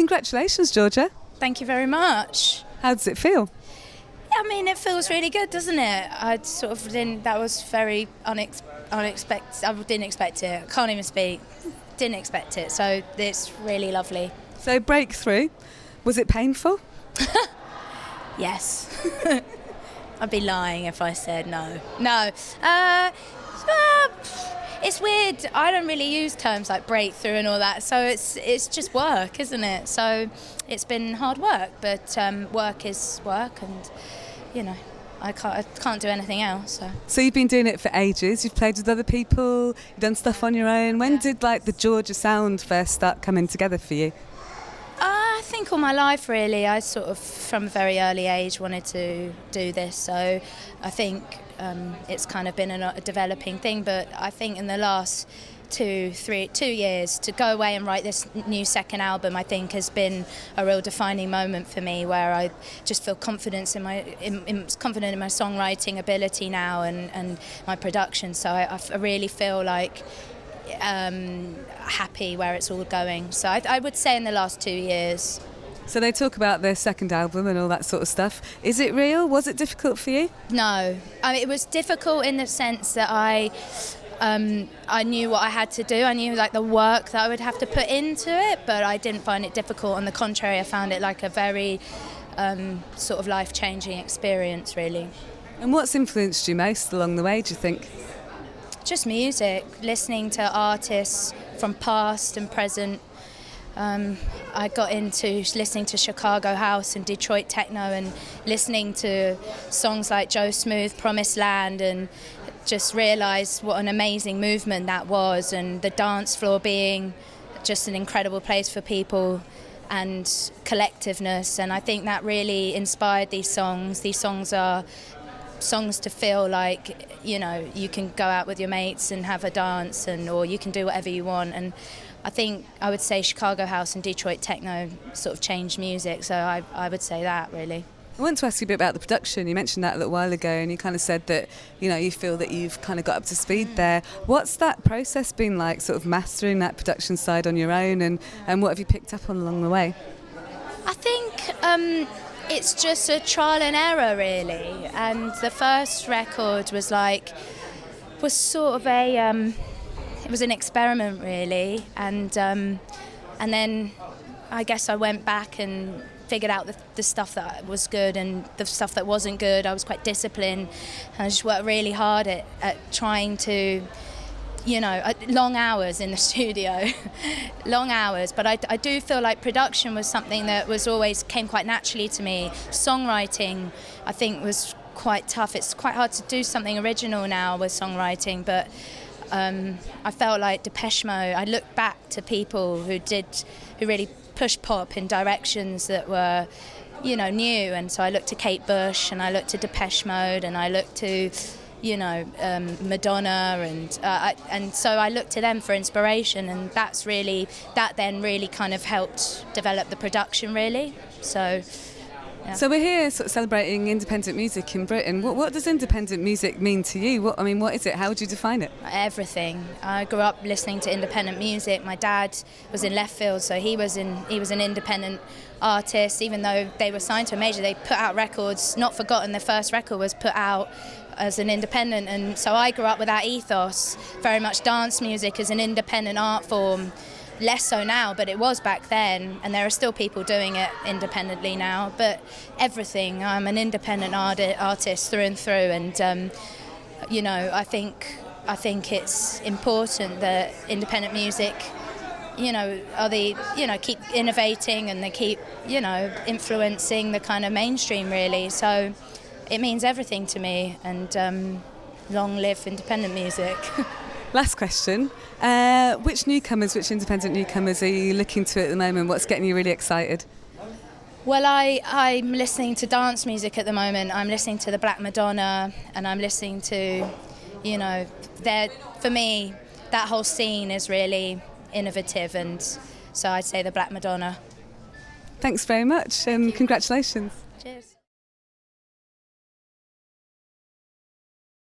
congratulations, Georgia. Thank you very much. How does it feel? I mean, it feels really good, doesn't it? I sort of didn't, that was very unexpected. I didn't expect it. I can't even speak. Didn't expect it. So it's really lovely. So breakthrough, was it painful? Yes. I'd be lying if I said no. No. It's weird. I don't really use terms like breakthrough and all that. So it's just work, isn't it? So it's been hard work, but work is work, and you know, I can't do anything else. So you've been doing it for ages. You've played with other people. You've done stuff on your own. When did the Georgia sound first start coming together for you? I think all my life, really. I sort of, from a very early age, wanted to do this. So I think it's kind of been a developing thing. But I think in the last 2 years, to go away and write this new second album, I think has been a real defining moment for me, where I just feel confident in my songwriting ability now and my production. So I really feel like happy where it's all going. So I would say in the last 2 years. So they talk about their second album and all that sort of stuff. Is it real? Was it difficult for you? No. I mean, it was difficult in the sense that I knew what I had to do. I knew the work that I would have to put into it, but I didn't find it difficult. On the contrary, I found it like a very sort of life-changing experience, really. And what's influenced you most along the way, do you think? Just music, listening to artists from past and present. I got into listening to Chicago house and Detroit techno, and listening to songs like Joe Smooth, Promised Land, and just realised what an amazing movement that was, and the dance floor being just an incredible place for people and collectiveness. And I think that really inspired these songs. These songs are songs to feel like, you know, you can go out with your mates and have a dance, or you can do whatever you want. And I think I would say Chicago house and Detroit techno sort of changed music, so I would say that, really. I want to ask you a bit about the production. You mentioned that a little while ago, and you kind of said that, you know, you feel that you've kind of got up to speed there. What's that process been like, sort of mastering that production side on your own, and what have you picked up on along the way? I think it's just a trial and error, really. And the first record was sort of it was an experiment, really. And then I guess I went back and figured out the stuff that was good and the stuff that wasn't good. I was quite disciplined, and I just worked really hard at trying to, you know, long hours in the studio, long hours. But I do feel like production was something that came quite naturally to me. Songwriting, I think, was quite tough. It's quite hard to do something original now with songwriting, but I felt like Depeche Mode. I look back to people who really pushed pop in directions that were, you know, new. And so I looked to Kate Bush, and I looked to Depeche Mode, and I looked to, you know, Madonna, and so I looked to them for inspiration, and that then really kind of helped develop the production, really. So. Yeah. So we're here sort of celebrating independent music in Britain. What does independent music mean to you? What is it? How would you define it? Everything. I grew up listening to independent music. My dad was in left field, so he was an independent artist. Even though they were signed to a major, they put out records. Not Forgotten, the first record, was put out as an independent, and so I grew up with that ethos. Very much dance music as an independent art form. Less so now, but it was back then, and there are still people doing it independently now. But everything, I'm an independent artist through and through, and you know, I think it's important that independent music, you know, keep innovating, and they keep, you know, influencing the kind of mainstream, really. So it means everything to me, and long live independent music. Last question. Which independent newcomers are you looking to at the moment? What's getting you really excited? Well, I'm listening to dance music at the moment. I'm listening to the Black Madonna, and I'm listening to, you know, for me, that whole scene is really innovative, and so I'd say the Black Madonna. Thanks very much, and congratulations. Cheers.